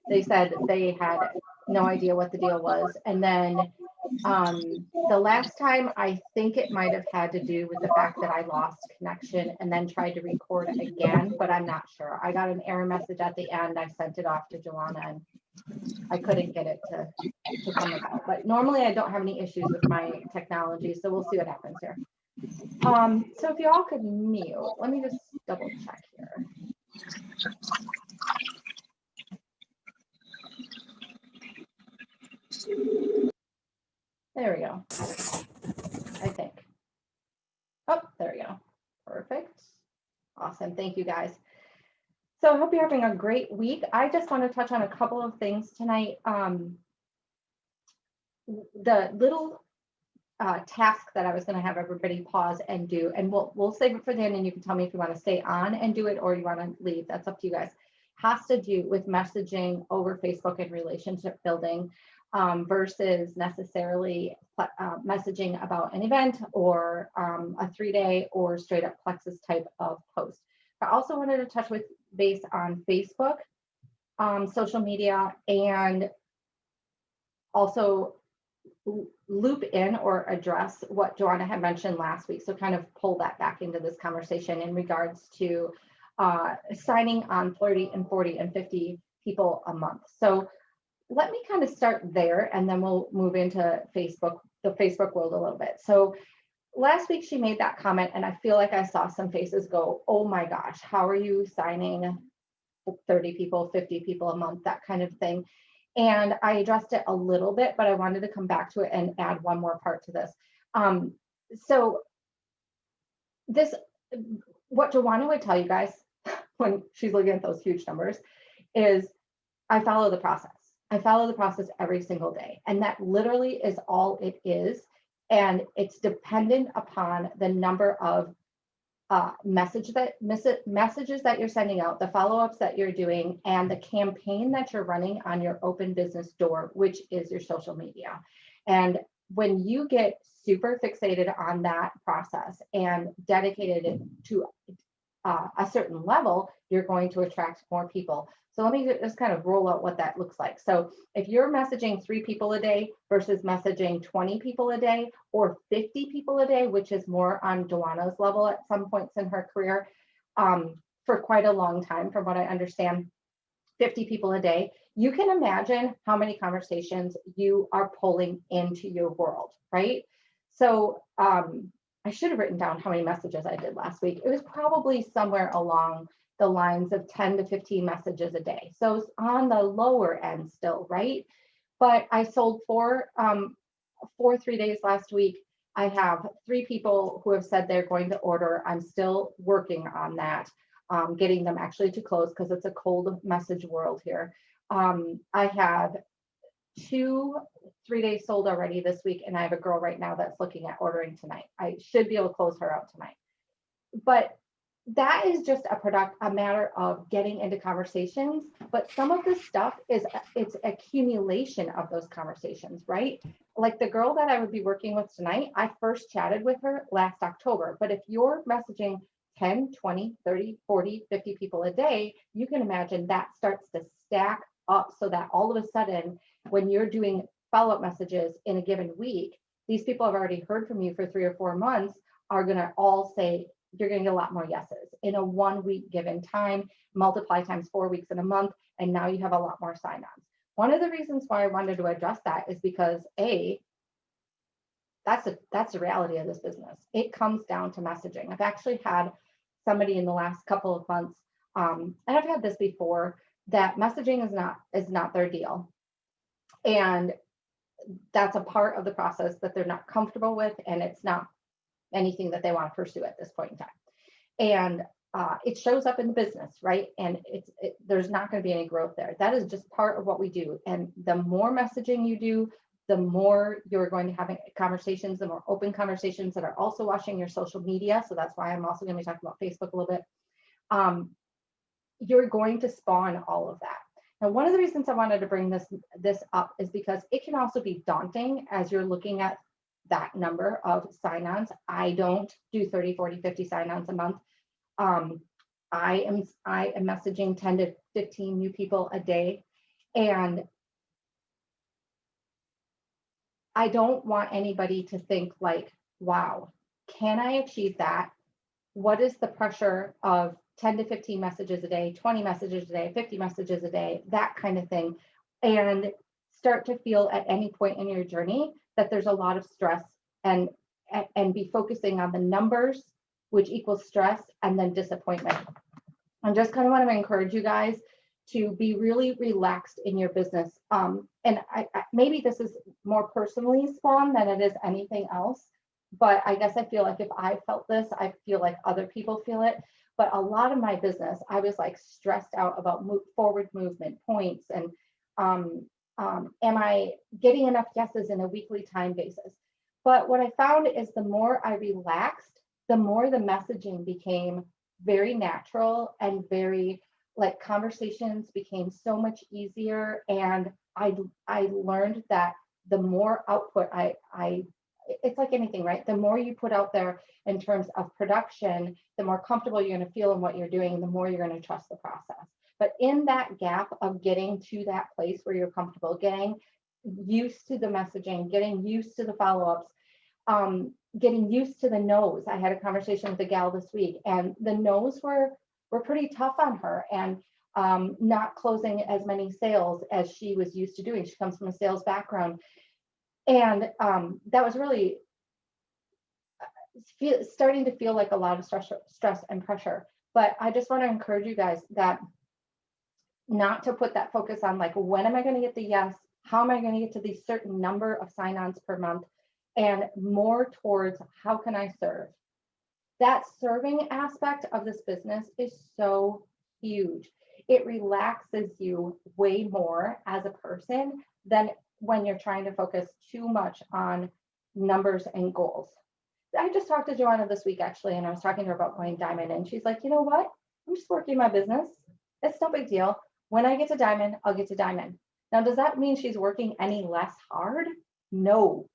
they said they had no idea what the deal was. And then the last time, I think it might have had to do with the fact that I lost connection and then tried to record again, but I'm not sure. I got an error message at the end. I sent it off to Joanna and I couldn't get it to come about. But normally I don't have any issues with my technology, so we'll see what happens here. So if you all could mute, let me just double check here. There we go. I think. Oh, there we go. Perfect. Awesome. Thank you, guys. So I hope you're having a great week. I just want to touch on a couple of things tonight. The little task that I was going to have everybody pause and do, and we'll save it for the end, and you can tell me if you want to stay on and do it or you want to leave. That's up to you guys. Has to do with messaging over Facebook and relationship building versus necessarily messaging about an event or a 3-day or straight up Plexus type of post. I also wanted to touch base on Facebook, social media, and also loop in or address what Joanna had mentioned last week. So kind of pull that back into this conversation in regards to signing on 30 and 40 and 50 people a month. So let me kind of start there, and then we'll move into Facebook, the Facebook world a little bit. So last week she made that comment, and I feel like I saw some faces go, oh my gosh, how are you signing 30 people, 50 people a month, that kind of thing. And I addressed it a little bit, but I wanted to come back to it and add one more part to this. So what Joanna would tell you guys when she's looking at those huge numbers is I follow the process. I follow the process every single day. And that literally is all it is. And it's dependent upon the number of messages that you're sending out, the follow-ups that you're doing, and the campaign that you're running on your open business door, which is your social media. And when you get super fixated on that process and dedicated it to a certain level, you're going to attract more people. So let me just kind of roll out what that looks like. So if you're messaging 3 people a day versus messaging 20 people a day or 50 people a day, which is more on Joanna's level at some points in her career, for quite a long time, from what I understand, 50 people a day, you can imagine how many conversations you are pulling into your world, right? So I should have written down how many messages I did last week. It was probably somewhere along the lines of 10 to 15 messages a day. So it's on the lower end still, right? But I sold 4 3 days last week. I have 3 people who have said they're going to order. I'm still working on that, getting them actually to close because it's a cold message world here. I have 2 3 days sold already this week, and I have a girl right now that's looking at ordering tonight. I should be able to close her out tonight. But that is just a matter of getting into conversations. But some of this stuff it's accumulation of those conversations, right? Like the girl that I would be working with tonight, I first chatted with her last October. But if you're messaging 10, 20, 30, 40, 50 people a day, you can imagine that starts to stack up so that all of a sudden, when you're doing follow-up messages in a given week, these people have already heard from you for 3 or 4 months are going to all say, you're going to get a lot more yeses in a 1 week given time, multiply times 4 weeks in a month, and now you have a lot more sign-ons. One of the reasons why I wanted to address that is because that's the reality of this business. It comes down to messaging. I've actually had somebody in the last couple of months, and I've had this before, that messaging is not their deal. And that's a part of the process that they're not comfortable with, and it's not anything that they want to pursue at this point in time. And it shows up in the business, right? And there's not going to be any growth there. That is just part of what we do. And the more messaging you do, the more you're going to have conversations, the more open conversations that are also watching your social media. So that's why I'm also going to be talking about Facebook a little bit. You're going to spawn all of that. Now, one of the reasons I wanted to bring this up is because it can also be daunting as you're looking at that number of sign-ons. I don't do 30, 40, 50 sign-ons a month. I am messaging 10 to 15 new people a day. And I don't want anybody to think like, wow, can I achieve that? What is the pressure of 10 to 15 messages a day, 20 messages a day, 50 messages a day, that kind of thing. And start to feel at any point in your journey that there's a lot of stress, and be focusing on the numbers, which equals stress, and then disappointment. I just kind of want to encourage you guys to be really relaxed in your business. And maybe this is more personally spawned than it is anything else, but I guess I feel like if I felt this, I feel like other people feel it. But a lot of my business, I was like stressed out about forward movement points, and am I getting enough yeses in a weekly time basis? But what I found is the more I relaxed, the more the messaging became very natural, and very like conversations became so much easier. And I learned that the more output I it's like anything, right? The more you put out there in terms of production, the more comfortable you're going to feel in what you're doing, and the more you're going to trust the process. But in that gap of getting to that place where you're comfortable, getting used to the messaging, getting used to the follow-ups, getting used to the no's. I had a conversation with a gal this week, and the no's were pretty tough on her, and not closing as many sales as she was used to doing. She comes from a sales background. And that was really starting to feel like a lot of stress and pressure. But I just want to encourage you guys that not to put that focus on like, when am I going to get the yes? How am I going to get to the certain number of sign-ons per month? And more towards, how can I serve? That serving aspect of this business is so huge. It relaxes you way more as a person than when you're trying to focus too much on numbers and goals. I just talked to Joanna this week, actually, and I was talking to her about going diamond. And she's like, you know what? I'm just working my business. It's no big deal. When I get to diamond, I'll get to diamond. Now, does that mean she's working any less hard? No,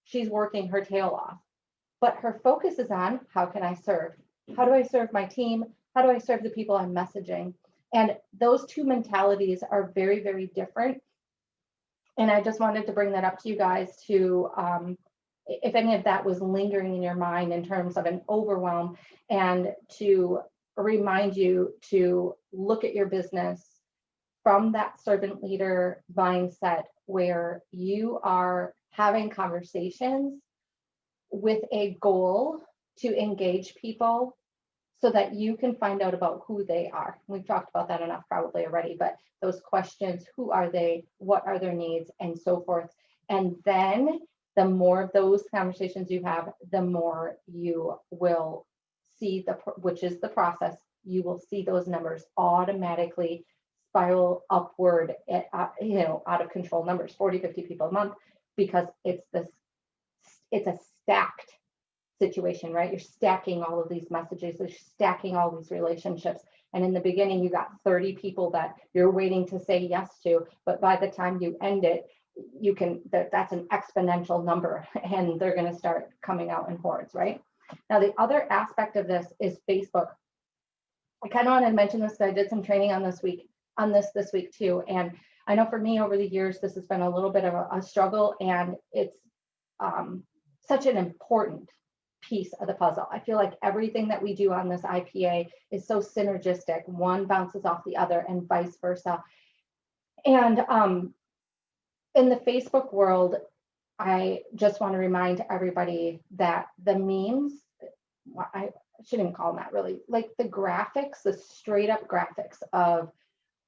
she's working her tail off. But her focus is on, how can I serve? How do I serve my team? How do I serve the people I'm messaging? And those two mentalities are very, very different. And I just wanted to bring that up to you guys to, if any of that was lingering in your mind in terms of an overwhelm, and to remind you to look at your business from that servant leader mindset, where you are having conversations with a goal to engage people so that you can find out about who they are. We've talked about that enough probably already, but those questions, who are they, what are their needs, and so forth. And then the more of those conversations you have, the more you will see which is the process, you will see those numbers automatically spiral upward at, out of control numbers, 40, 50 people a month, because it's a stacked situation, right? You're stacking all of these messages, you're stacking all these relationships. And in the beginning, you got 30 people that you're waiting to say yes to, but by the time you end it, that's an exponential number, and they're going to start coming out in hordes, right? Now, the other aspect of this is Facebook. I kind of want to mention this because I did some training on this week too. And I know for me over the years, this has been a little bit of a struggle, and it's such an important piece of the puzzle. I feel like everything that we do on this IPA is so synergistic. One bounces off the other and vice versa. And in the Facebook world, I just want to remind everybody that the memes, I shouldn't call them that really, like the graphics, the straight up graphics of,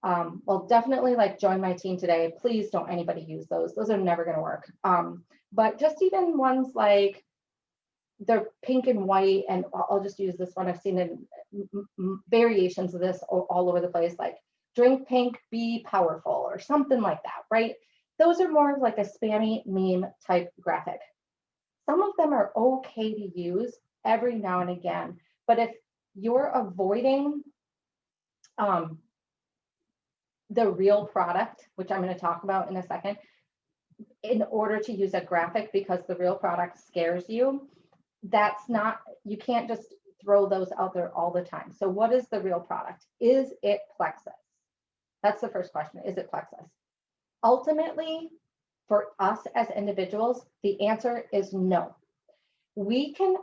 well, definitely like join my team today. Please don't anybody use those. Those are never going to work. But just even ones like they're pink and white, and I'll just use this one. I've seen it variations of this all over the place, like drink pink, be powerful, or something like that, right? Those are more like a spammy meme type graphic. Some of them are okay to use every now and again, but if you're avoiding the real product, which I'm going to talk about in a second, in order to use a graphic because the real product scares you, you can't just throw those out there all the time. So what is the real product? Is it Plexus? That's the first question. Is it Plexus? Ultimately, for us as individuals, the answer is no. We can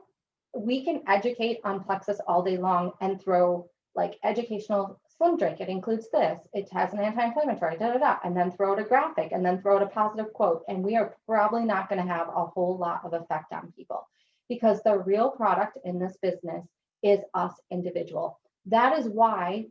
educate on plexus all day long and throw like educational slim drink. It includes this. It has an anti-inflammatory, da da da, and then throw out a graphic and then throw out a positive quote. And we are probably not going to have a whole lot of effect on people because the real product in this business is us individual. That is why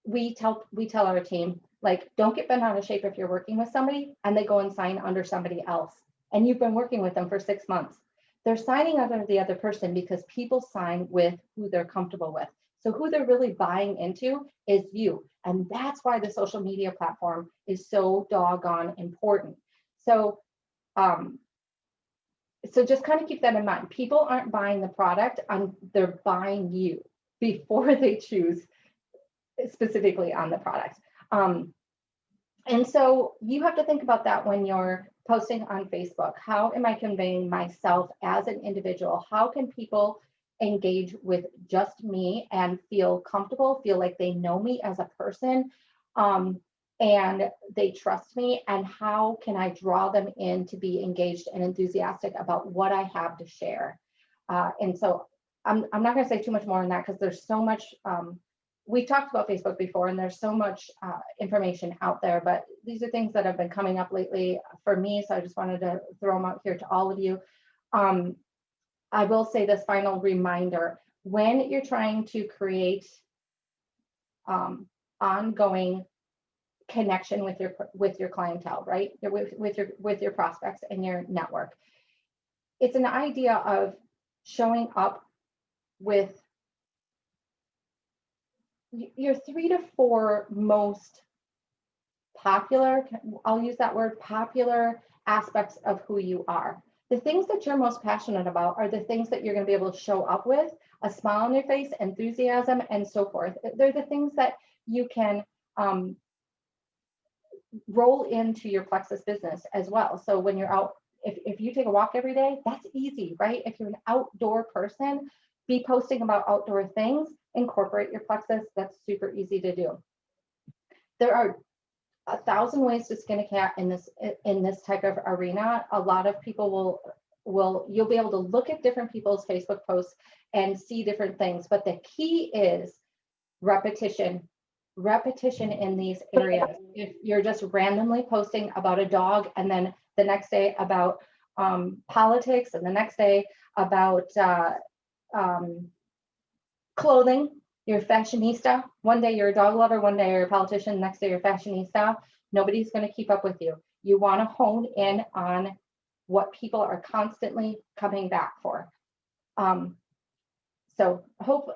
we tell our team, like, don't get bent out of shape if you're working with somebody and they go and sign under somebody else and you've been working with them for 6 months. They're signing under the other person because people sign with who they're comfortable with. So who they're really buying into is you. And that's why the social media platform is so doggone important. So so just kind of keep that in mind. People aren't buying the product, they're buying you before they choose specifically on the product. And so you have to think about that when you're posting on Facebook. How am I conveying myself as an individual? How can people engage with just me and feel comfortable, feel like they know me as a person, and they trust me? And how can I draw them in to be engaged and enthusiastic about what I have to share? And so I'm not going to say too much more on that because there's so much. We talked about Facebook before, and there's so much information out there, but these are things that have been coming up lately for me. So I just wanted to throw them out here to all of you. I will say this final reminder: when you're trying to create ongoing connection with your clientele, right? With your prospects and your network, it's an idea of showing up with your 3 to 4 most popular, I'll use that word, popular aspects of who you are. The things that you're most passionate about are the things that you're going to be able to show up with, a smile on your face, enthusiasm, and so forth. They're the things that you can roll into your plexus business as well. So when you're out, if you take a walk every day, that's easy, right? If you're an outdoor person, be posting about outdoor things, incorporate your plexus. That's super easy to do. There are 1,000 ways to skin a cat in this type of arena. A lot of people you'll be able to look at different people's Facebook posts and see different things, but the key is repetition in these areas. If you're just randomly posting about a dog and then the next day about politics and the next day about clothing, you're a fashionista. One day you're a dog lover, one day you're a politician, next day you're a fashionista. Nobody's going to keep up with you. You want to hone in on what people are constantly coming back for. So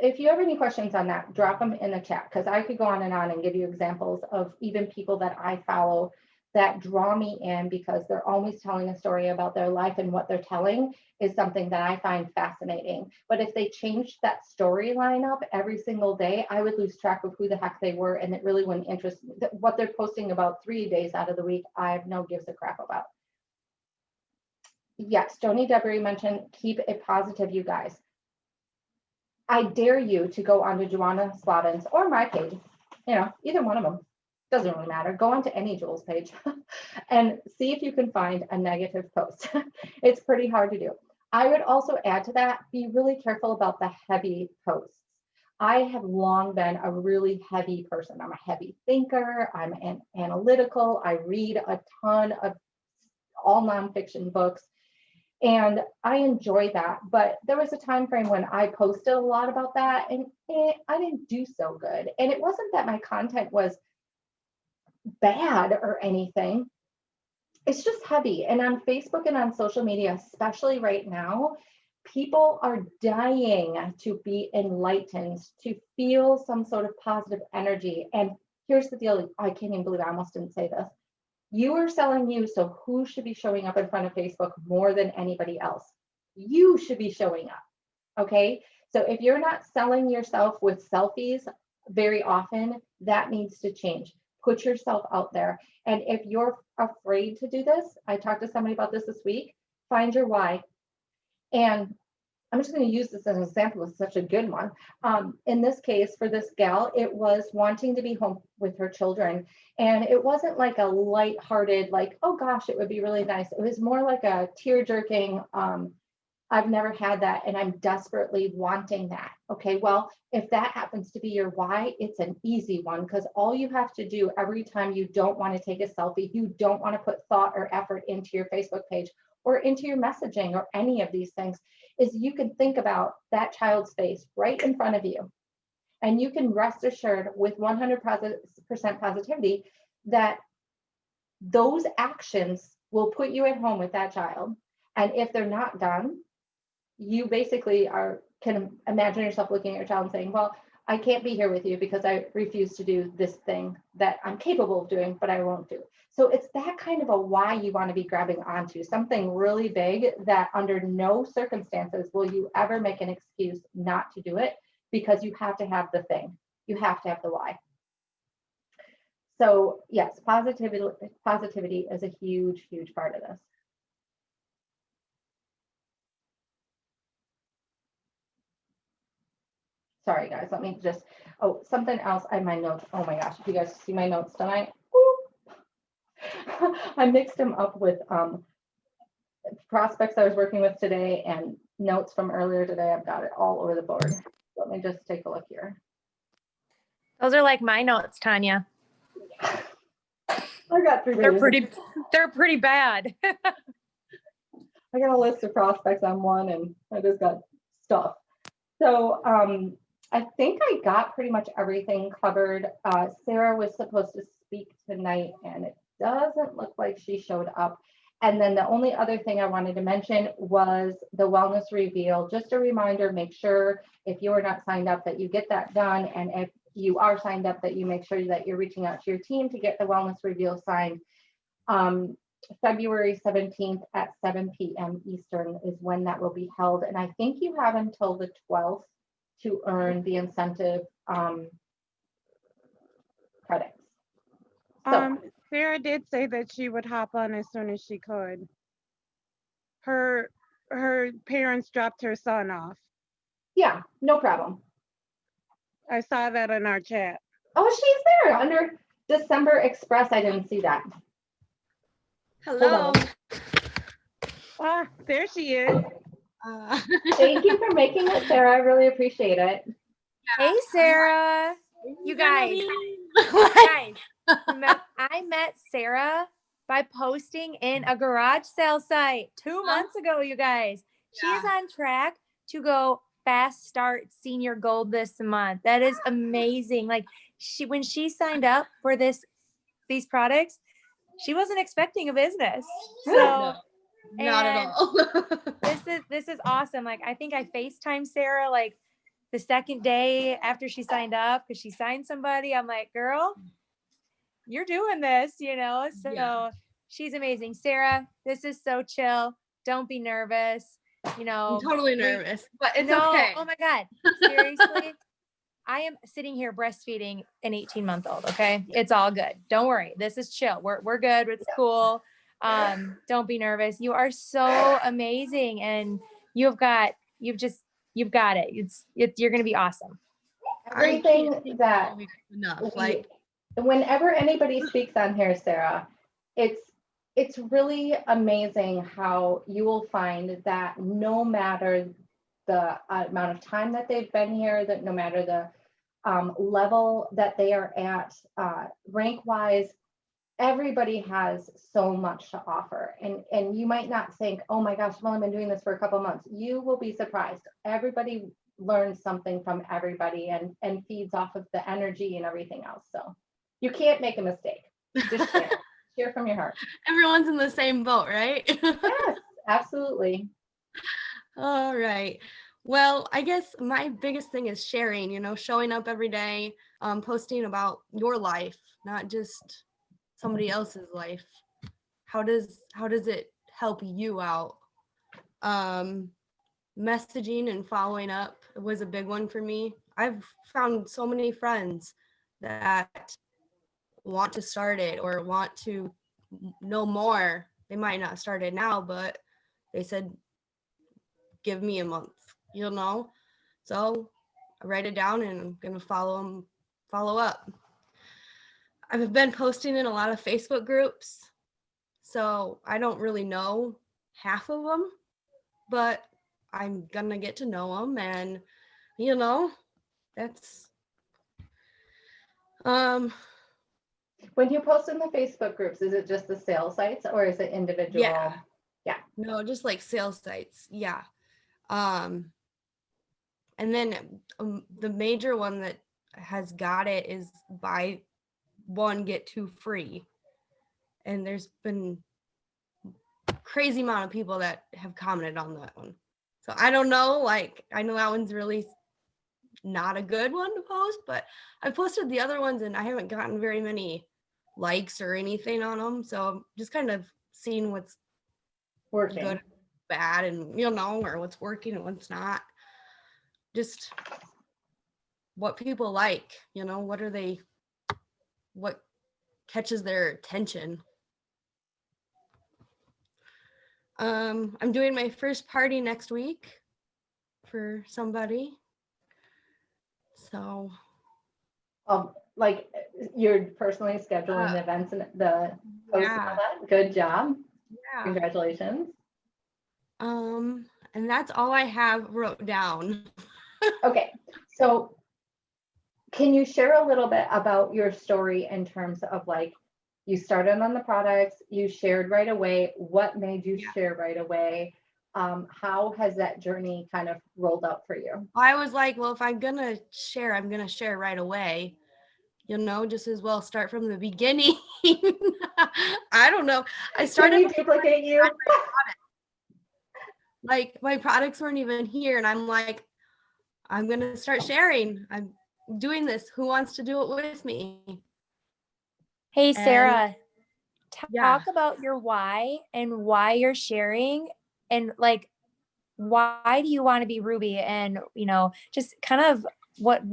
if you have any questions on that, drop them in the chat, because I could go on and give you examples of even people that I follow that draw me in because they're always telling a story about their life, and what they're telling is something that I find fascinating. But if they changed that storyline up every single day, I would lose track of who the heck they were, and it really wouldn't interest me. What they're posting about 3 days out of the week, I have no gives a crap about. Yes, Joni Debris mentioned keep it positive, you guys. I dare you to go onto Joanna Slavin's or my page, either one of them. Doesn't really matter. Go onto any Jules page and see if you can find a negative post. It's pretty hard to do. I would also add to that, be really careful about the heavy posts. I have long been a really heavy person. I'm a heavy thinker. I'm analytical. I read a ton of all nonfiction books, and I enjoy that. But there was a time frame when I posted a lot about that, and I didn't do so good. And it wasn't that my content was bad or anything. It's just heavy. And on Facebook and on social media, especially right now, people are dying to be enlightened, to feel some sort of positive energy. And here's the deal. I can't even believe I almost didn't say this. You are selling you, so who should be showing up in front of Facebook more than anybody else? You should be showing up, okay? So if you're not selling yourself with selfies very often, that needs to change. Put yourself out there. And if you're afraid to do this, I talked to somebody about this week, find your why. And I'm just going to use this as an example. It's such a good one. In this case, for this gal, it was wanting to be home with her children. And it wasn't like a lighthearted, like, oh gosh, it would be really nice. It was more like a tear jerking, I've never had that and I'm desperately wanting that. Okay, well, if that happens to be your why, it's an easy one because all you have to do every time you don't want to take a selfie, you don't want to put thought or effort into your Facebook page or into your messaging or any of these things, is you can think about that child's face right in front of you. And you can rest assured with 100% positivity that those actions will put you at home with that child. And if they're not done, you basically can imagine yourself looking at your child and saying, well, I can't be here with you because I refuse to do this thing that I'm capable of doing, but I won't do. So it's that kind of a why you want to be grabbing onto, something really big that under no circumstances will you ever make an excuse not to do it, because you have to have the thing. You have to have the why. So yes, positivity is a huge, huge part of this. Sorry, guys, let me just, something else I my notes. Oh my gosh, if you guys see my notes tonight, I mixed them up with prospects I was working with today and notes from earlier today. I've got it all over the board. Let me just take a look here. Those are like my notes, Tanya. I got 3 pages. They're pretty bad. I got a list of prospects on one and I just got stuff. So I think I got pretty much everything covered. Sarah was supposed to speak tonight and it doesn't look like she showed up. And then the only other thing I wanted to mention was the wellness reveal. Just a reminder, make sure if you are not signed up that you get that done. And if you are signed up, that you make sure that you're reaching out to your team to get the wellness reveal signed. February 17th at 7 p.m. Eastern is when that will be held. And I think you have until the 12th to earn the incentive credits. So, Sarah did say that she would hop on as soon as she could. Her parents dropped her son off. Yeah, no problem. I saw that in our chat. Oh, she's there under December Express. I didn't see that. Hello. Ah, there she is. Thank you for making it, Sarah. I really appreciate it. Hey, Sarah. You guys, I met Sarah by posting in a garage sale site 2 months ago, you guys. She is on track to go fast start senior gold this month. That is amazing. Like when she signed up for these products, she wasn't expecting a business. So not at all. this is awesome. Like I think I FaceTimed Sarah like the second day after she signed up because she signed somebody. I'm like, girl, you're doing this, So she's amazing. Sarah, this is so chill. Don't be nervous. I'm totally nervous, but it's okay. Oh my God. Seriously. I am sitting here breastfeeding an 18-month-old. Okay. It's all good. Don't worry. This is chill. We're good. It's cool. Don't be nervous. You are so amazing. And you've got it. You're going to be awesome. Everything that whenever anybody speaks on here, Sarah, it's really amazing how you will find that no matter the amount of time that they've been here, that no matter the level that they are at rank wise, everybody has so much to offer. And you might not think, oh my gosh, well, I've been doing this for a couple months. You will be surprised. Everybody learns something from everybody and feeds off of the energy and everything else. So you can't make a mistake. Just share from your heart. Everyone's in the same boat, right? Yes, absolutely. All right. Well, I guess my biggest thing is sharing, showing up every day, posting about your life, not just somebody else's life. How does it help you out? Messaging and following up was a big one for me. I've found so many friends that want to start it or want to know more. They might not start it now, but they said, give me a month, you know? So I write it down and I'm going to follow up. I've been posting in a lot of Facebook groups, so I don't really know half of them, but I'm going to get to know them, and, you know, that's, When you post in the Facebook groups, is it just the sales sites or is it individual? Yeah. No, just like sales sites. Yeah. And then the major one that has got it is buy one, get two free. And there's been crazy amount of people that have commented on that one. So I don't know, like, I know that one's really not a good one to post, but I posted the other ones and I haven't gotten very many likes or anything on them. So I'm just kind of seeing what's Working. good, bad, and, you know, or what's working and what's not. Just what people like, you know, what catches their attention. I'm doing my first party next week for somebody. So Like you're personally scheduling the events and the posts and all that. Good job. Yeah. Congratulations. And that's all I have wrote down. Okay, so can you share a little bit about your story in terms of, like, you started on the products, you shared right away. What made you share right away? How has that journey kind of rolled out for you? I was like, well, if I'm gonna share, I'm gonna share right away. You know, just as well start from the beginning. I don't know. I started. Can we duplicate you? Like, my products weren't even here, and I'm like, I'm gonna start sharing. I'm doing this. Who wants to do it with me? Hey, Sarah, yeah. talk about your why and why you're sharing, and like, why do you want to be Ruby? And, you know, just kind of what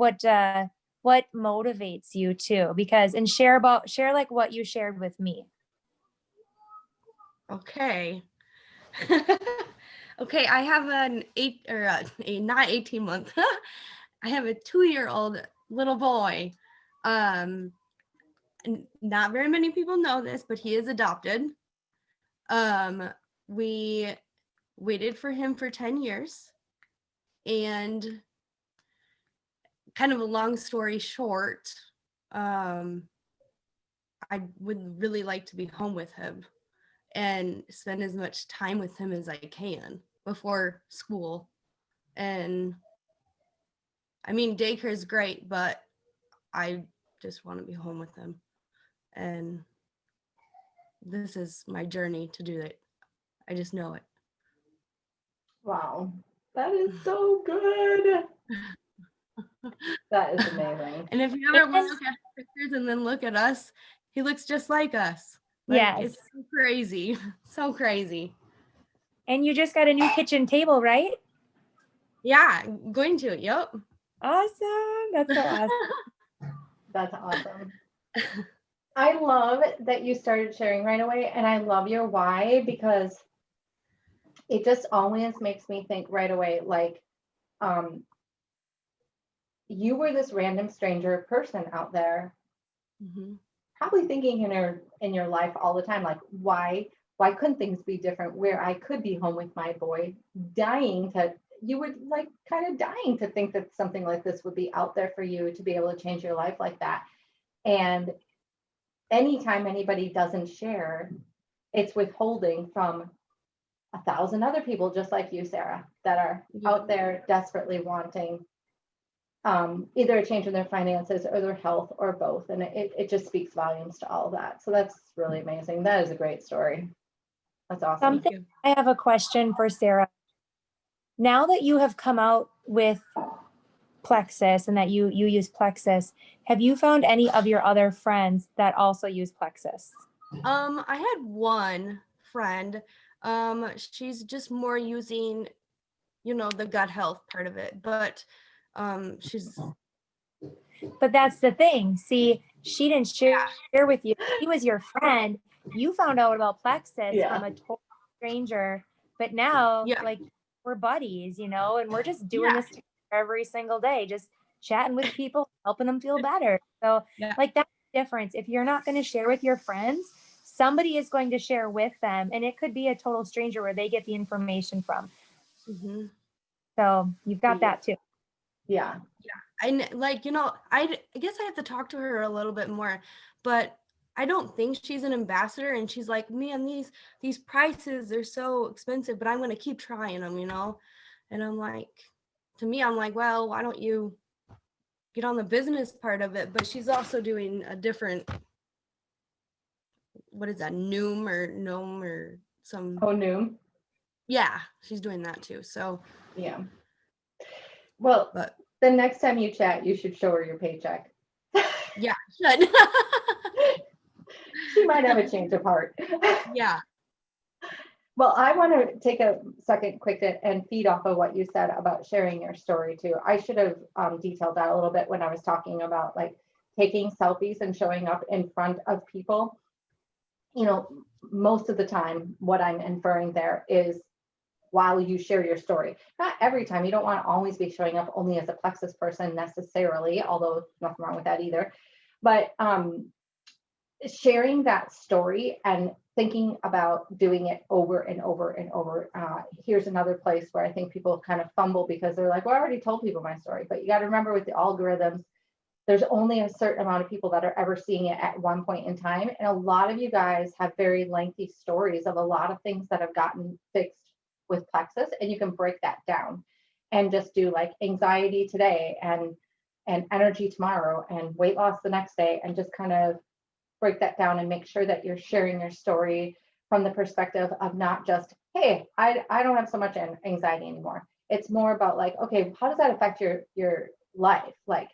motivates you too, because, and share like what you shared with me. Okay. Okay, I have not 18 month. I have a 2-year-old little boy. Not very many people know this, but he is adopted. We waited for him for 10 years, and kind of a long story short, I would really like to be home with him and spend as much time with him as I can before school. And I mean, daycare is great, but I just want to be home with him. And this is my journey to do it. I just know it. Wow, that is so good. That is amazing. And if you ever want to look at pictures and then look at us, he looks just like us. Like, yes. It's so crazy. So crazy. And you just got a new kitchen table, right? Yeah, I'm going to. Yep. Awesome. That's so awesome. That's awesome. I love that you started sharing right away, and I love your why, because it just always makes me think right away, like, you were this random stranger person out there, probably thinking in your life all the time, like, why couldn't things be different where I could be home with my boy, you would, like, kind of dying to think that something like this would be out there for you to be able to change your life like that. And anytime anybody doesn't share, it's withholding from 1,000 other people just like you, Sarah, that are out there desperately wanting either a change in their finances or their health or both. And it just speaks volumes to all of that. So that's really amazing. That is a great story. That's awesome. I have a question for Sarah. Now that you have come out with Plexus and that you use Plexus, have you found any of your other friends that also use Plexus? I had one friend. She's just more using, the gut health part of it, but But that's the thing. See, she didn't share with you. She was your friend. You found out about Plexus from a total stranger. But now, like, we're buddies, you know, and we're just doing this every single day, just chatting with people, helping them feel better. So like that's the difference. If you're not going to share with your friends, somebody is going to share with them, and it could be a total stranger where they get the information from. Mm-hmm. So you've got that too. Yeah. And like, you know, I guess I have to talk to her a little bit more, but I don't think she's an ambassador. And she's like, man, these prices, they're so expensive, but I'm going to keep trying them, you know? And I'm like, to me, I'm like, well, why don't you get on the business part of it? But she's also doing a different, what is that, Noom or Gnome or some. Oh, Noom. Yeah, she's doing that too. So yeah. Well, but the next time you chat, you should show her your paycheck. yeah, should. She might have a change of heart. Yeah. Well, I want to take a second quick and feed off of what you said about sharing your story too. I should have detailed that a little bit when I was talking about like taking selfies and showing up in front of people. You know, most of the time, what I'm inferring there is while you share your story. Not every time. You don't want to always be showing up only as a plexus person necessarily, although nothing wrong with that either. But sharing that story and thinking about doing it over and over and over. Here's another place where I think people kind of fumble because they're like, well, I already told people my story. But you got to remember with the algorithms, there's only a certain amount of people that are ever seeing it at one point in time. And a lot of you guys have very lengthy stories of a lot of things that have gotten fixed with plexus, and you can break that down and just do like anxiety today and energy tomorrow and weight loss the next day, and just kind of break that down and make sure that you're sharing your story from the perspective of not just, hey, I don't have so much anxiety anymore. It's more about like, okay, how does that affect your life? Like,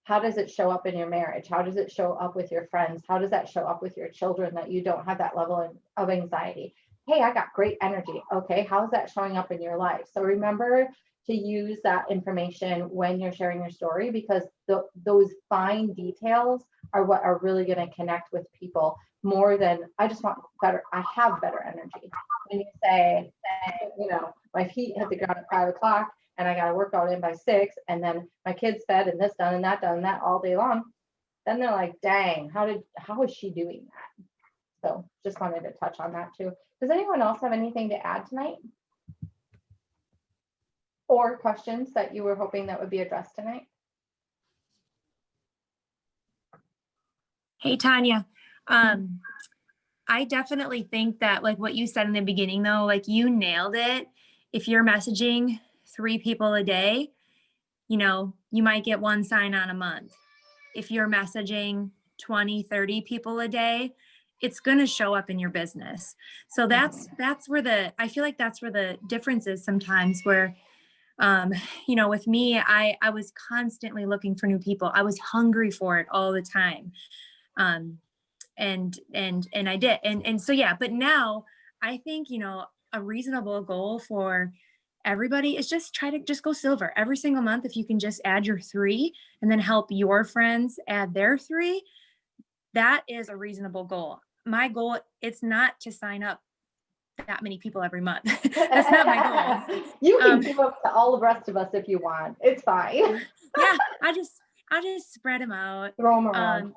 how does it show up in your marriage? How does it show up with your friends? How does that show up with your children that you don't have that level of anxiety? Hey, I got great energy. Okay, how's that showing up in your life? So remember to use that information when you're sharing your story, because those fine details are what are really going to connect with people more than I just want better. I have better energy. When you say, you know, my feet hit the ground at 5 o'clock and I got to work out in by 6, and then my kids fed and this done and that all day long, then they're like, dang, how is she doing that? So just wanted to touch on that too. Does anyone else have anything to add tonight? Or questions that you were hoping that would be addressed tonight? Hey, Tanya. I definitely think that like what you said in the beginning though, like you nailed it. If you're messaging 3 people a day, you know, you might get 1 sign on a month. If you're messaging 20, 30 people a day, it's going to show up in your business. So that's where I feel like that's where the difference is sometimes, where you know, with me, I was constantly looking for new people. I was hungry for it all the time. And I did. And so, yeah, but now I think, you know, a reasonable goal for everybody is just try to just go silver every single month. If you can just add your 3 and then help your friends add their 3, that is a reasonable goal. My goal, it's not to sign up that many people every month. That's not my goal. You can give up to all the rest of us if you want. It's fine. Yeah, I just spread them out. Throw them around.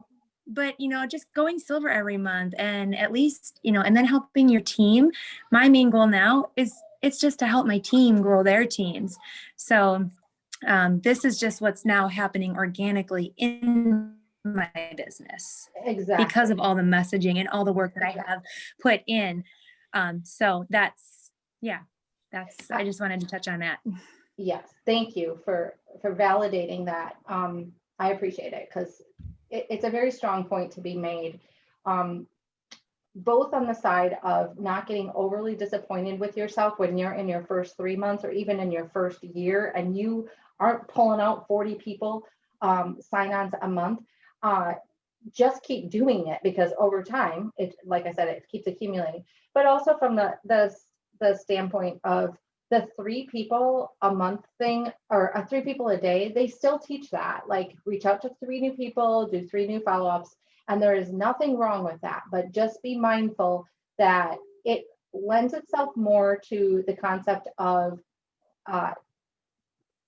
But you know, just going silver every month, and at least, you know, and then helping your team. My main goal now is it's just to help my team grow their teams. So this is just what's now happening organically in my business. Exactly. Because of all the messaging and all the work that I have put in. So I just wanted to touch on that. Yes, thank you for validating that. I appreciate it, because it's a very strong point to be made, both on the side of not getting overly disappointed with yourself when you're in your first 3 months or even in your first year and you aren't pulling out 40 people sign-ons a month. Just keep doing it, because over time, it, like I said, it keeps accumulating. But also from the standpoint of the 3 people a month thing, or 3 people a day, they still teach that. Like, reach out to 3 new people, do 3 new follow-ups, and there is nothing wrong with that. But just be mindful that it lends itself more to the concept of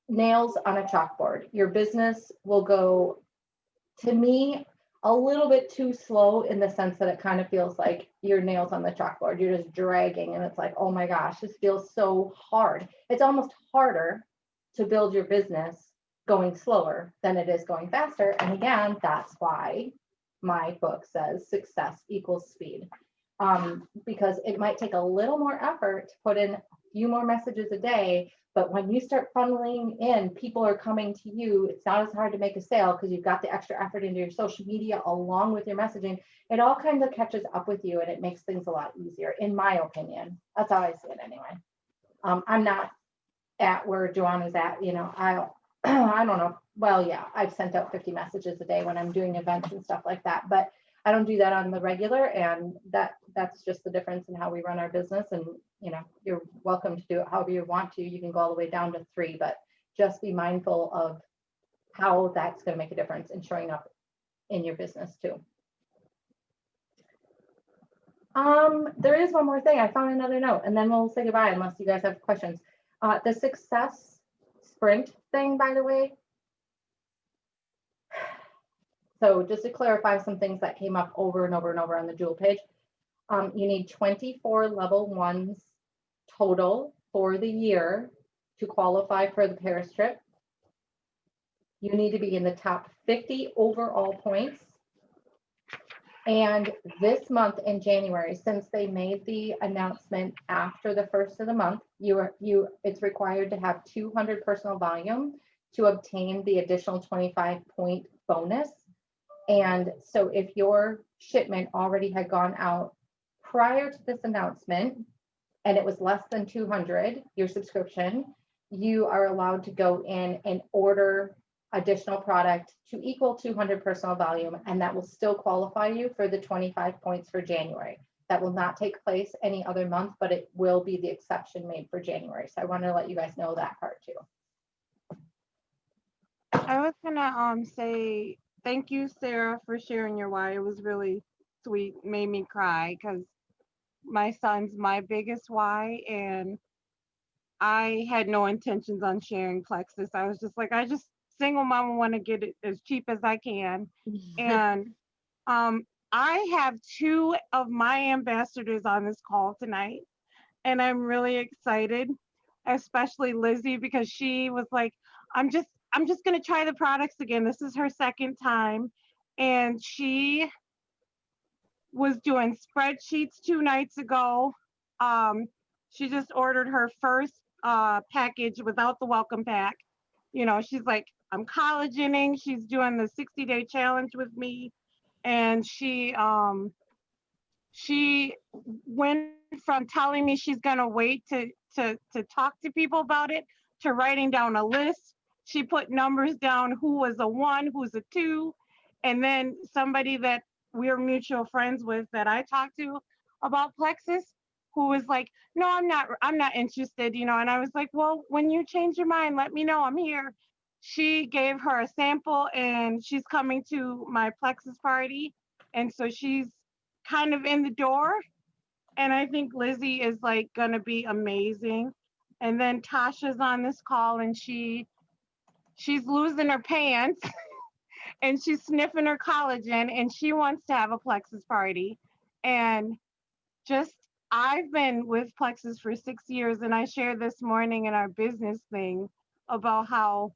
nails on a chalkboard. Your business will go, to me, a little bit too slow in the sense that it kind of feels like your nails on the chalkboard. You're just dragging and it's like, oh my gosh, this feels so hard. It's almost harder to build your business going slower than it is going faster. And again, that's why my book says success equals speed. Because it might take a little more effort to put in a few more messages a day, but when you start funneling in, people are coming to you. It's not as hard to make a sale because you've got the extra effort into your social media along with your messaging. It all kind of catches up with you and it makes things a lot easier, in my opinion. That's how I see it anyway. I'm not at where Joanne is at, you know, I don't know. Well, yeah, I've sent out 50 messages a day when I'm doing events and stuff like that, but I don't do that on the regular, and that's just the difference in how we run our business. And you know, you're welcome to do it however you want to. You can go all the way down to 3, but just be mindful of how that's going to make a difference in showing up in your business too. There is one more thing. I found another note, and then we'll say goodbye unless you guys have questions. The success sprint thing, by the way. So just to clarify some things that came up over and over and over on the Jewel page, you need 24 level 1s total for the year to qualify for the Paris trip. You need to be in the top 50 overall points. And this month in January, since they made the announcement after the first of the month, it's required to have 200 personal volume to obtain the additional 25 point bonus. And so if your shipment already had gone out prior to this announcement and it was less than 200, your subscription, you are allowed to go in and order additional product to equal 200 personal volume, and that will still qualify you for the 25 points for January. That will not take place any other month, but it will be the exception made for January. So I wanted to let you guys know that part too. I was gonna say thank you, Sarah, for sharing your why. It was really sweet, made me cry because my son's my biggest why, and I had no intentions on sharing Plexus. I was just like, I just single mama want to get it as cheap as I can. And I have 2 of my ambassadors on this call tonight, and I'm really excited, especially Lizzie, because she was like, I'm just going to try the products again. This is her second time. And she was doing spreadsheets 2 nights ago. She just ordered her first package without the welcome pack. You know, she's like, I'm collagening. She's doing the 60-day challenge with me. And she went from telling me she's going to wait to talk to people about it to writing down a list. She put numbers down, who was a 1, who's a 2. And then somebody that we're mutual friends with that I talked to about Plexus, who was like, no, I'm not interested, you know. And I was like, well, when you change your mind, let me know, I'm here. She gave her a sample and she's coming to my Plexus party. And so she's kind of in the door. And I think Lizzie is like gonna be amazing. And then Tasha's on this call and she's losing her pants and she's sniffing her collagen and she wants to have a Plexus party. And just, I've been with Plexus for 6 years, and I shared this morning in our business thing about how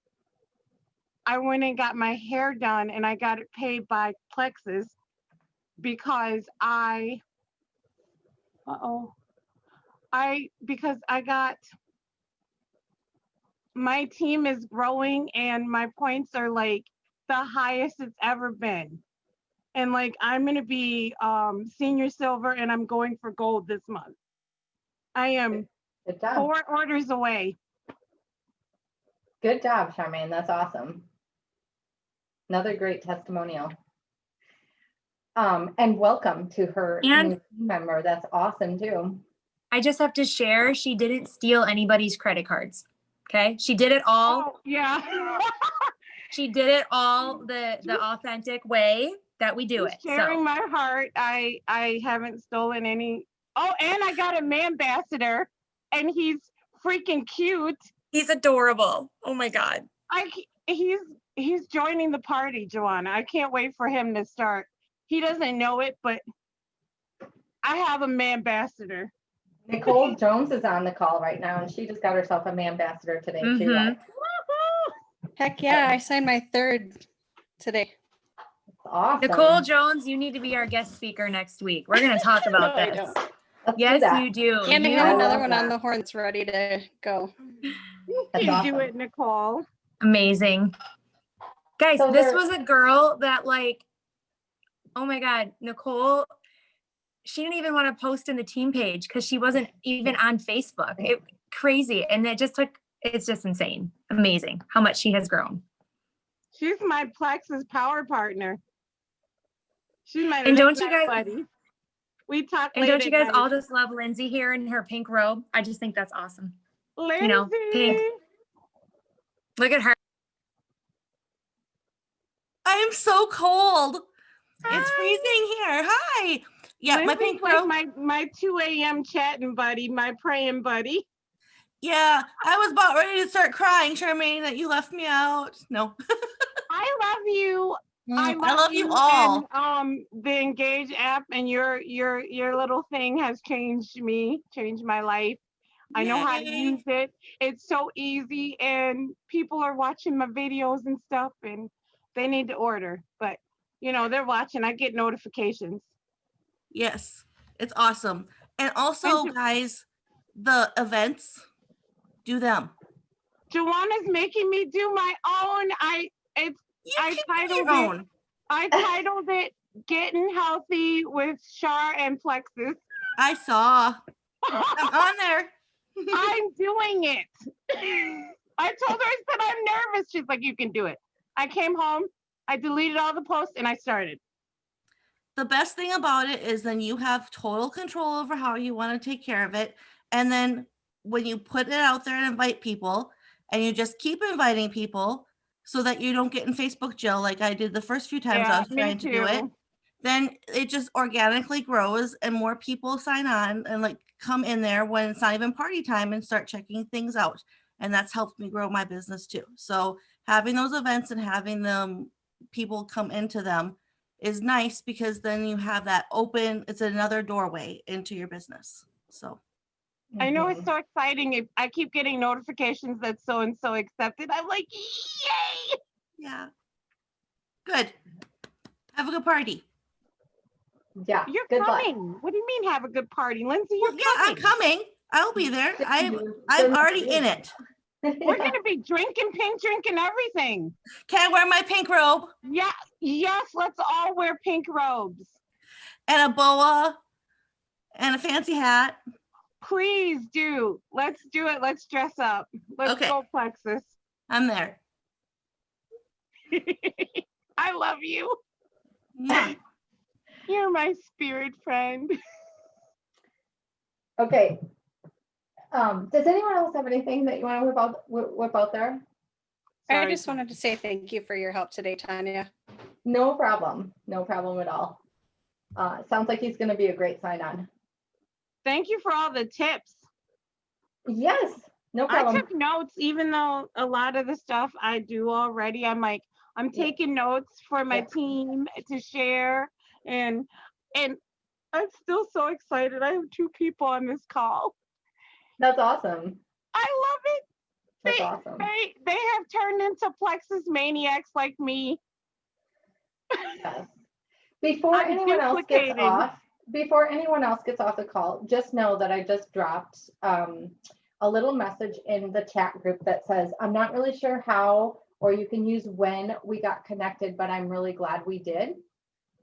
I went and got my hair done and I got it paid by Plexus because my team is growing and my points are like the highest it's ever been. And like, I'm going to be senior silver and I'm going for gold this month. I am 4 orders away. Good job, Charmaine. That's awesome. Another great testimonial. And welcome to her new team member. That's awesome too. I just have to share, she didn't steal anybody's credit cards. Okay. She did it all. Oh, yeah. She did it all the authentic way that we do it. Sharing my heart. I haven't stolen any. Oh, and I got a man ambassador and he's freaking cute. He's adorable. Oh my God. He's joining the party, Joanna. I can't wait for him to start. He doesn't know it, but I have a man ambassador. Nicole Jones is on the call right now, and she just got herself a man ambassador today too. Mhm. Heck yeah, I signed my third today. Awesome. Nicole Jones, you need to be our guest speaker next week. We're going to talk about No, I this. don't. Let's do Yes, that. you do. And I You- have I another love one on that. the horns ready to go. You That's can do awesome. it, Nicole. Amazing. Guys, So this there- was a girl that like, oh my God, Nicole, she didn't even want to post in the team page because she wasn't even on Facebook. Crazy. And it's just insane. Amazing how much she has grown. She's my Plexus power partner. She's my And don't late you night guys- buddy. We talk And late don't you at guys night. all just love Lindsay here in her pink robe? I just think that's awesome. Lindsay. you know, pink. Look at her. I am so cold. It's freezing here. Hi. Yeah, my Lindsay's pink like robe. my 2 a.m. chatting buddy, my praying buddy. Yeah, I was about ready to start crying, Charmaine, that you left me out. No. I love you. I love you all. And the Engage app and your little thing has changed my life. I know how to Yay. use it. It's so easy, and people are watching my videos and stuff, and they need to order. But they're watching. I get notifications. Yes, it's awesome. And also, And guys, the events, do them. Joanna's making me do my own. I You can do titled your own. I titled it "Getting Healthy with Char and Plexus." I saw. I'm on there. I'm doing it. I told her, I said, I'm nervous. She's like, you can do it. I came home, I deleted all the posts, and I started. The best thing about it is then you have total control over how you want to take care of it. And then when you put it out there and invite people, and you just keep inviting people so that you don't get in Facebook jail like I did the first few times I was me trying to do it, too. then it just organically grows and more people sign on and like come in there when it's not even party time and start checking things out. And that's helped me grow my business too. So having those events and having them people come into them is nice because then you have that open, it's another doorway into your business. So I know Mhm. it's so exciting. I keep getting notifications that so and so accepted. I'm like, yay! yeah. Good. Have a good party. Yeah. You're good luck. coming. What do you mean have a good party, Lindsay? You're Well, yeah, I'm coming. I'll be there. I'm already in it. We're gonna be drinking, pink drinking everything. Can I wear my pink robe Yeah, yes, let's all wear pink robes. and a boa and a fancy hat? Please do. Let's do it. Let's dress up. Let's Okay. go, Plexus. I'm there. I love you. Mwah. You're my spirit friend. Okay. Does anyone else have anything that you want to whip out there? I Sorry. just wanted to say thank you for your help today, Tanya. No problem. No problem at all. Sounds like he's going to be a great sign on. Thank you for all the tips. Yes. No I problem. took notes, even though a lot of the stuff I do already. I'm Yeah. taking notes for my Yeah. team to share, and I'm still so excited. I have 2 people on this call. That's awesome. I love it. That's awesome. They have turned into Plexus maniacs like me. Yes. Before I'm anyone else gets duplicated. off, the call, just know that I just dropped a little message in the chat group that says, I'm not really sure how, or you can use when we got connected, but I'm really glad we did.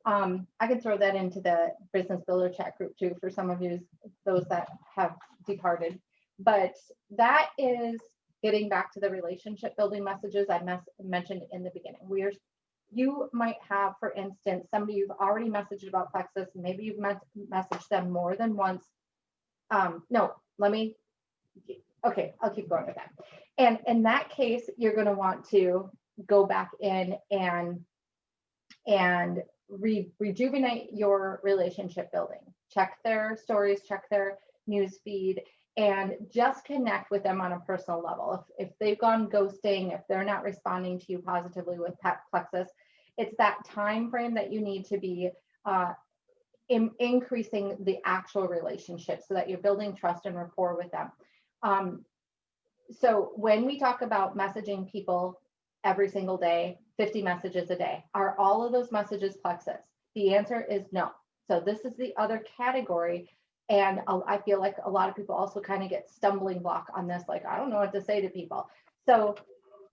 I could throw that into the business builder chat group too, for some of you, those that have departed. But that is getting back to the relationship building messages I mentioned in the beginning. You might have, for instance, somebody you've already messaged about Plexus, maybe you've messaged them more than once. Okay, I'll keep going with that. And in that case, you're going to want to go back in and rejuvenate your relationship building. Check their stories, check their news feed, and just connect with them on a personal level. If they've gone ghosting, if they're not responding to you positively with Plexus, it's that time frame that you need to be increasing the actual relationship so that you're building trust and rapport with them. So when we talk about messaging people every single day, 50 messages a day, are all of those messages Plexus? The answer is no. So this is the other category. And I feel like a lot of people also kind of get stumbling block on this, like, I don't know what to say to people. So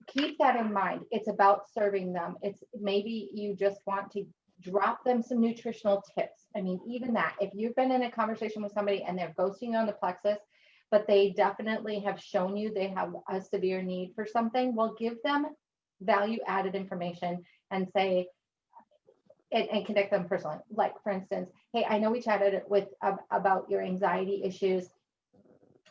keep that in mind. It's about serving them. It's maybe you just want to drop them some nutritional tips. I mean, even that, if you've been in a conversation with somebody and they're ghosting you on the Plexus, but they definitely have shown you they have a severe need for something, well, give them value added information and say, and connect them personally. Like, for instance, hey, I know we chatted about your anxiety issues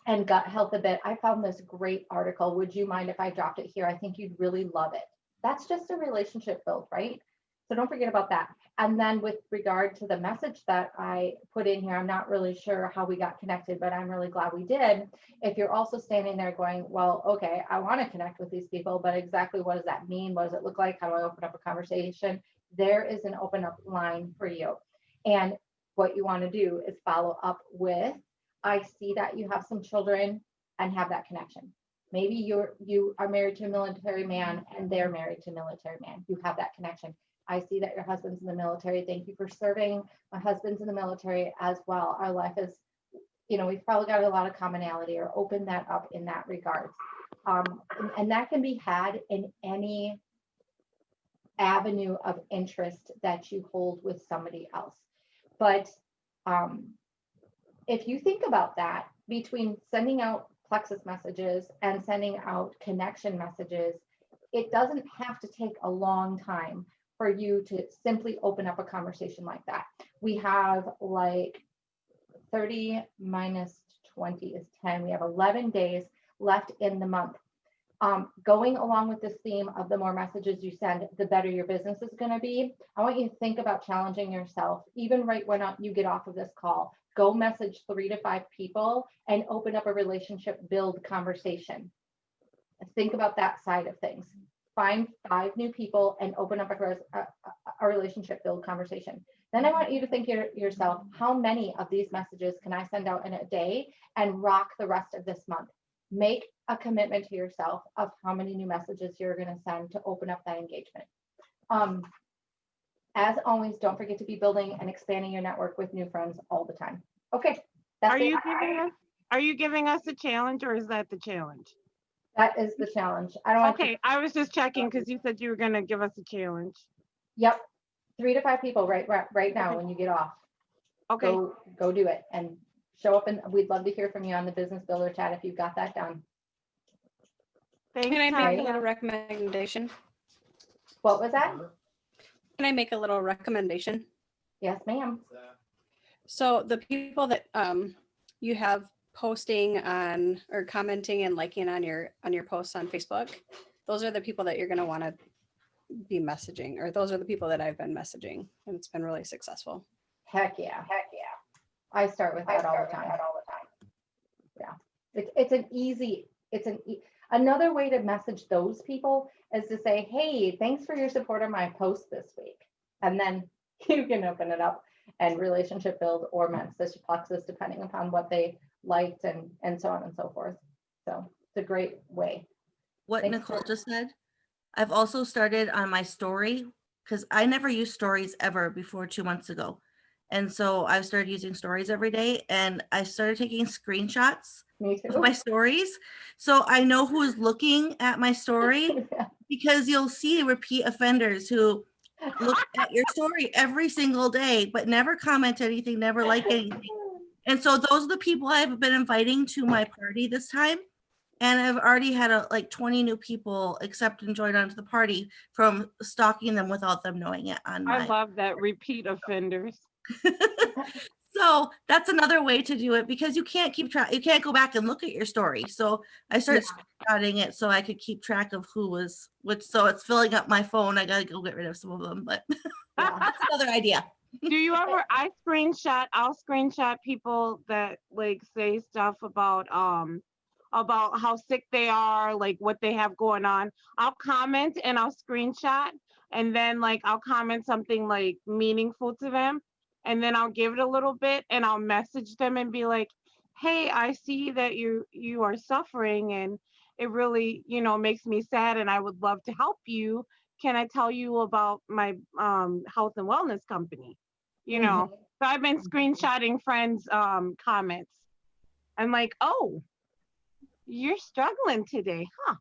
and gut health a bit. I found this great article. Would you mind if I dropped it here? I think you'd really love it. That's just a relationship build, right? So don't forget about that. And then with regard to the message that I put in here, I'm not really sure how we got connected, but I'm really glad we did. If you're also standing there going, well, okay, I want to connect with these people, but exactly what does that mean? What does it look like? How do I open up a conversation? There is an open up line for you. And what you want to do is follow up with, I see that you have some children, and have that connection. Maybe you are married to a military man and they're married to a military man. You have that connection. I see that your husband's in the military. Thank you for serving. My husband's in the military as well. Our life is, we've probably got a lot of commonality, or open that up in that regard. And that can be had in any avenue of interest that you hold with somebody else. But if you think about that, between sending out Plexus messages and sending out connection messages, it doesn't have to take a long time for you to simply open up a conversation like that. We have like 30 minus 20 is 10. We have 11 days left in the month. Going along with this theme of the more messages you send, the better your business is going to be. I want you to think about challenging yourself, even right when you get off of this call. Go message 3 to 5 people and open up a relationship build conversation. Think about that side of things. Find 5 new people and open up a relationship build conversation. Then I want you to think yourself, how many of these messages can I send out in a day and rock the rest of this month? Make a commitment to yourself of how many new messages you're going to send to open up that engagement. As always, don't forget to be building and expanding your network with new friends all the time. Okay. Are you giving us a challenge, or is that the challenge? That is the challenge. I don't want Okay, I was just checking because you said you were going to give us a challenge. Yep. 3 to 5 people right now when you get off. Okay. Go do it and show up, and we'd love to hear from you on the Business Builder chat if you've got that done. Thanks, Can I make Tanya. a little recommendation? What was that? Can I make a little recommendation? Yes, ma'am. So the people that you have posting on or commenting and liking on your posts on Facebook, those are the people that you're going to want to be messaging, or those are the people that I've been messaging, and it's been really successful. Heck yeah. I start with that all the time. Yeah. Another way to message those people is to say, hey, thanks for your support on my post this week. And then you can open it up and relationship build or message Plexus depending upon what they liked and so on and so forth. So it's a great way. What Nicole just said, I've also started on my story, because I never used stories ever before 2 months ago. And so I've started using stories every day, and I started taking screenshots of my stories. So I know who's looking at my story, because you'll see repeat offenders who look at your story every single day, but never comment anything, never like anything. And so those are the people I've been inviting to my party this time. And I've already had like 20 new people accept and join onto the party from stalking them without them knowing it on my. I love that, repeat offenders. So that's another way to do it, because you can't keep track. You can't go back and look at your story. So I started screenshotting it so I could keep track of who was which. So it's filling up my phone. I got to go get rid of some of them, but that's another idea. Do you ever, I'll screenshot people that like say stuff about how sick they are, like what they have going on. I'll comment and I'll screenshot, and then like I'll comment something like meaningful to them, and then I'll give it a little bit and I'll message them and be like, hey, I see that you are suffering, and it really, makes me sad, and I would love to help you. Can I tell you about my health and wellness company? Mhm. So I've been screenshotting friends' comments. I'm like, oh, you're struggling today, huh?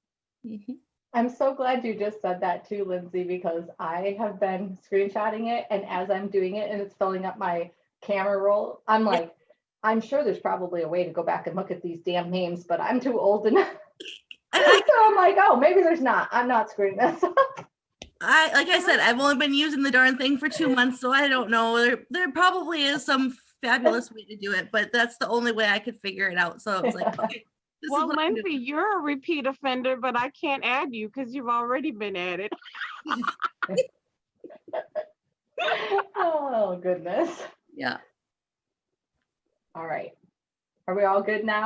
Mhm. I'm so glad you just said that too, Lindsay, because I have been screenshotting it, and as I'm doing it and it's filling up my camera roll, I'm Yeah. like, I'm sure there's probably a way to go back and look at these damn names, but I'm too old enough. And I, So I'm like, oh, maybe there's not. I'm not screening this. like I said, I've only been using the darn thing for 2 months, so I don't know. There probably is some fabulous way to do it, but that's the only way I could figure it out. So it's like, okay, this is Well, what I'm Lindsay, doing. you're a repeat offender, but I can't add you because you've already been added. Oh, goodness. Yeah. All right. Are we all good now?